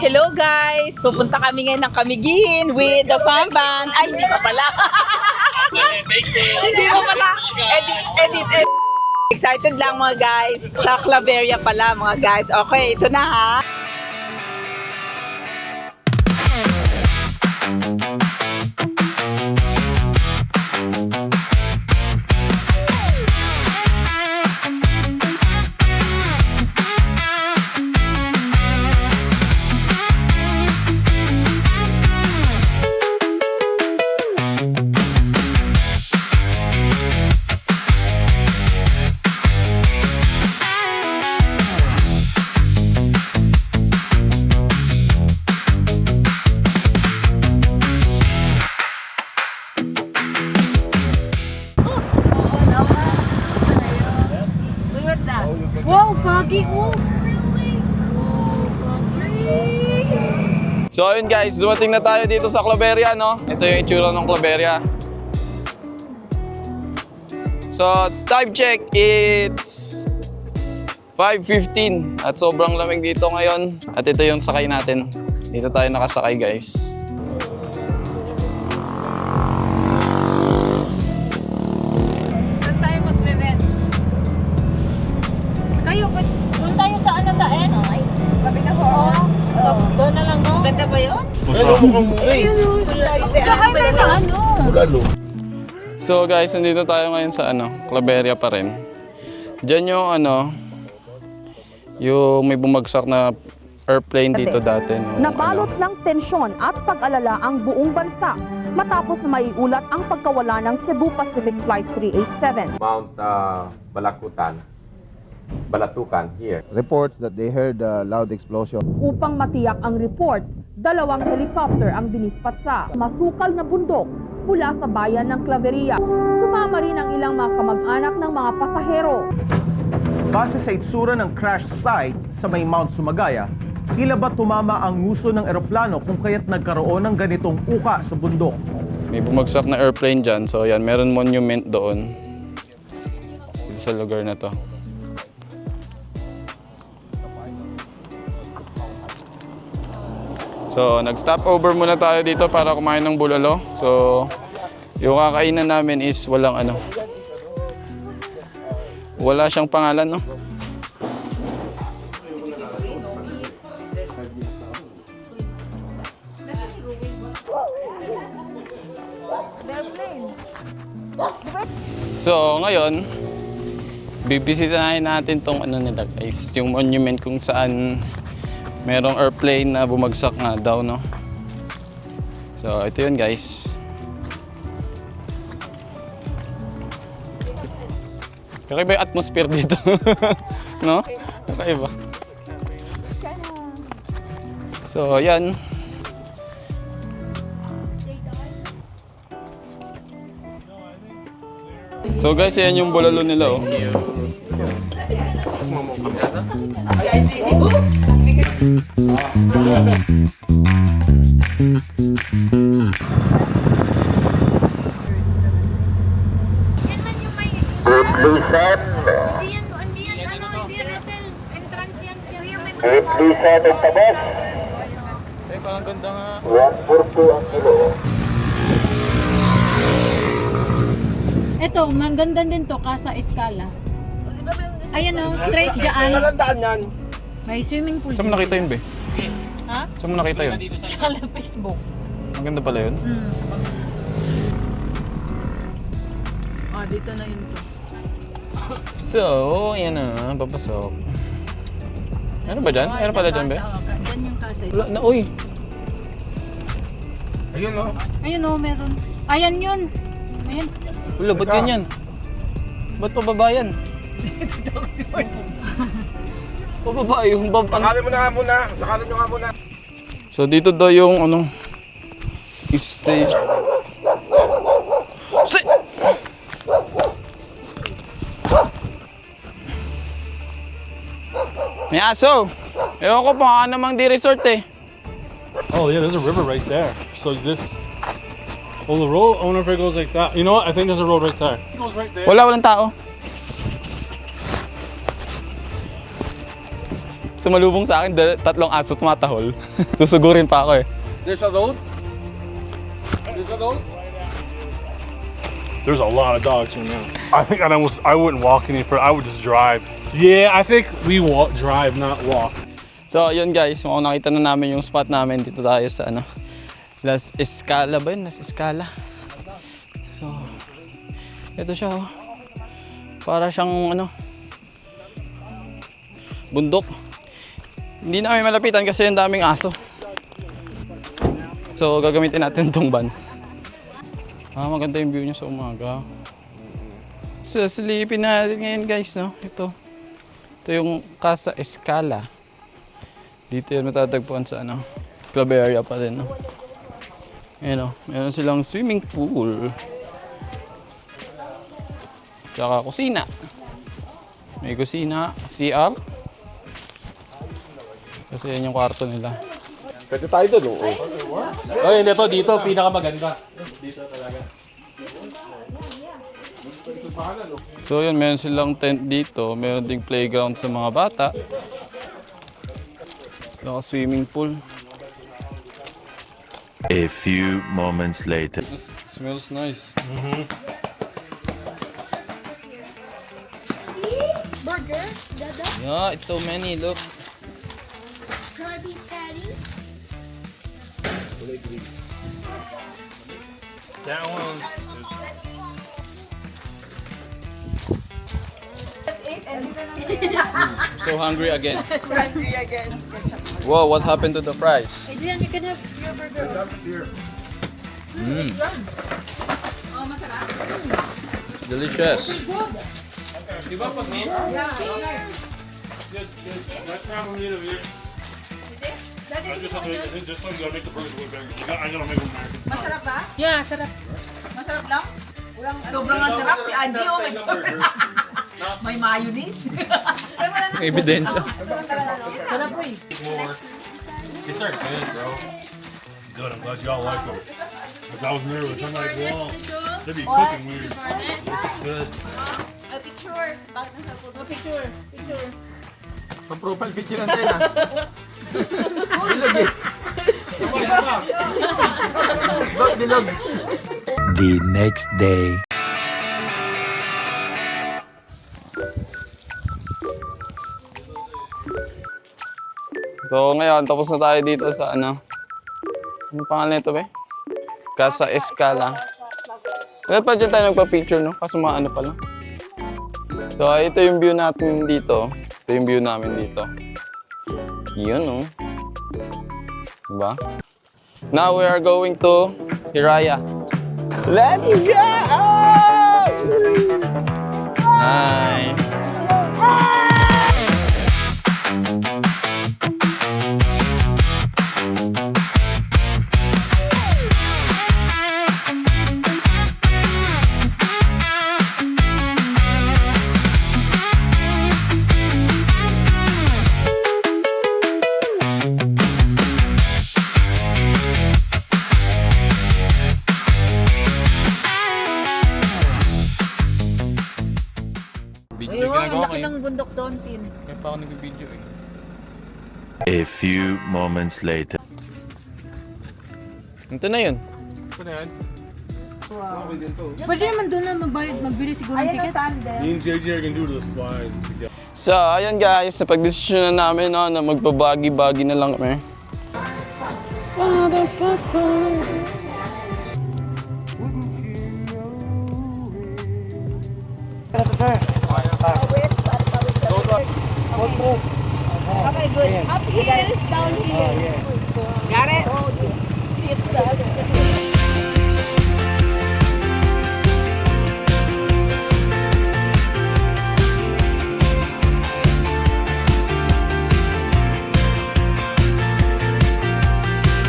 Hello guys! Pupunta kami ngayon ng Camiguin with the fam band. Ay, hindi pa pala. Hindi pa pala. Edit. Excited lang mga guys. Sa Claveria pala mga guys. Okay, ito na ha. Wow, foggy! Oh. So ayun guys, dumating na tayo dito sa Claveria, no? Ito yung itsura ng Claveria. So, time check, it's 5:15 at sobrang lamig dito ngayon. At ito yung sakay natin. Dito tayo nakasakay guys. Saan tayo magre-rent? Kayo, doon tayo sa ano taen? Ay, gabi na ho. Doon na lang, no? Ganda ba yun? Ayun, sakay tayo na ano? So guys, nandito tayo ngayon sa Claveria pa rin. Diyan yung yung may bumagsak na airplane dito dati. Nabalot ng tensyon at pag-alala ang buong bansa matapos na maiulat ang pagkawala ng Cebu Pacific Flight 387. Mount Balatukan here. Reports that they heard a loud explosion. Upang matiyak ang report, 2 helicopter ang dinispat sa masukal na bundok mula sa bayan ng Claveria. Sumama rin ang ilang mga kamag-anak ng mga pasahero. Base sa itsura ng crash site sa may Mount Sumagaya, tila ba tumama ang nguso ng eroplano kung kaya't nagkaroon ng ganitong uka sa bundok? May bumagsak na airplane dyan. So yan, meron monument doon. Dito sa lugar na to. So, nag-stop over muna tayo dito para kumain ng bulalo. So, yung kakainan namin is walang wala siyang pangalan, no? So, ngayon, bibisitahin natin tong nila guys, yung monument kung saan merong airplane na bumagsak nga daw, no? So, ito yun guys. Kakaiba yung atmosphere dito. No? Kakaiba. So, yan. So guys, yan yung bulalo nila, oh. Eh, parang ganda nga. 142 ang kilo. Ito, maganda din to, Casa Escala. Ayan o, straight dyan. May swimming pool. Saan mo nakita yun, be? Ha? Saan mo nakita yun? Sa Facebook. Ang ganda pala yun. Dito na yun to. So, yan na, papasok. Ano ba dyan? Ano pala dyan, be? Dyan yung casa. Wala na, uy! Ayun o, meron. Ayan yun. Ayan. Wala, ba't ganyan? Ba't pababa yan? Pababa yung Sakalin mo na nga muna. Sakalin nyo nga muna. So dito daw yung stay. May aso! Ewan ko pa namang di resort eh. Oh yeah, there's a river right there. So this, well the road, I wonder if it goes like that. You know what? I think there's a road right there. It goes right there. Walang tao. sumalubong sa akin, tatlong aso tumatahol. Susugurin pa ako eh. There's a road? There's a road? There's a lot of dogs here now. I think I wouldn't walk any further. I would just drive. Yeah, I think we drive, not walk. So, yun guys, mukhang nakita na namin yung spot namin. Dito tayo sa ano, Las Escala ba yun? Las Escala. So, ito siya oh. Para siyang ano, bundok. Hindi na kami malapitan kasi yung daming aso. So, gagamitin natin itong van. Maganda yung view niya sa umaga. So, silipin natin ngayon guys, no? Ito yung Casa Escala. Dito yun matatagpuan sa ano, Claveria pa rin, no? Ayan o, meron silang swimming pool. Tsaka kusina. May kusina, CR. Kasi yan yung kwarto nila. Pwede tayo doon, oo. Ay, dito pinakamaganda. Dito talaga. So yun, meron silang tent dito. Meron ding playground sa mga bata. Saka swimming pool. A few moments later. This smells nice. Burgers, Dada. Yeah, it's so many, look. Krabby Patty. That one. So hungry again. Whoa, what happened to the fries? Adrian, you can have your burger. Delicious. That's not from here. Just so you gotta make the burgers way bigger. I gotta make them American. Masarap ba? Yeah, sarap. Masarap lang? Sobrang masarap si Angie, oh my God. May mayonnaise. Ebidensya. Sarap po eh. It's our good, bro. Good. I'm glad y'all like them. Cause I was nervous. I'm like, well, they be cooking weird. It's good. A picture. Bakit nasa po? A picture. Picture. Ang profile picture natin ah. Bilog. The next day. So ngayon, tapos na tayo dito sa ano. Ano pangalan nito ba? Casa Escala. Kaya pa dyan tayo nagpa-picture, no? Kaso maano pa lang. So ito yung view natin dito. Ito yung view namin dito. Yun, no? Diba? Now we are going to Hiraya. Let's go! Hi! Video ginagawa ko eh. Bundok doon, Tin. Kaya pa ako nag-video eh. A few moments later. Ito na yun. Pwede naman doon na magbili siguro ng ticket. Me and JJ are gonna do the slide together. So, ayun guys, napag-desisyon na namin no, na magbabagi-bagi na lang kami. Okay, good. Uphill, downhill. Got it?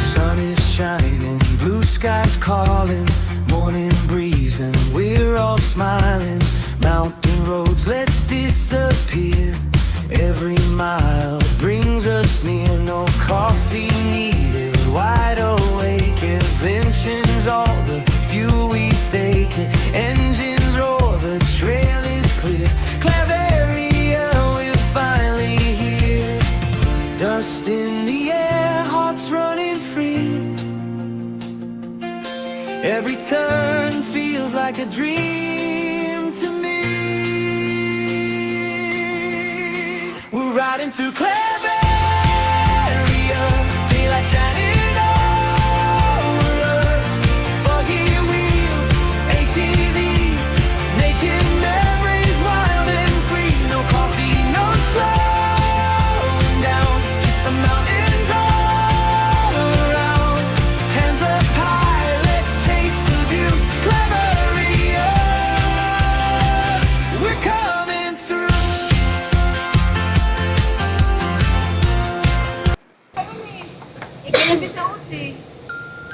Sun is shining, blue skies calling, morning breeze and we're all smiling. Mountain roads, let's disappear. Every mile brings us near, no coffee needed, wide awake. Inventions, all the fuel we take, engines roar, the trail is clear. Claveria, we're finally here. Every turn feels like a dream to me. We're riding through Cleveria, daylight shining over us. Buggy wheels, ATV, making memories wild and free. No coffee, no slowing down, just the mountains all around. Hands up high, let's taste the view. Cleveria, we're coming through.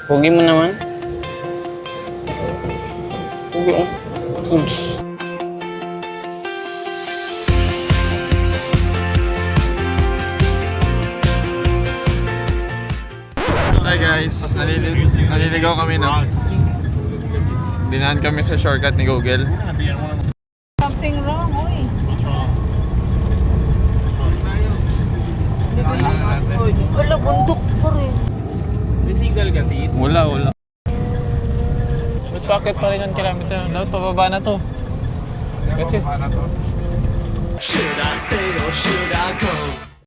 Pugi mo naman. Pugi oh. Pugs. Hi guys, naliligaw kami na. Dinaan kami sa shortcut ni Google. Something wrong, oy. What's wrong? Wala, bundok pa rin. Wala. Ba't bakit pa rin 1 kilometer? Dapat pababa na to. Kasi Should I stay or should I go?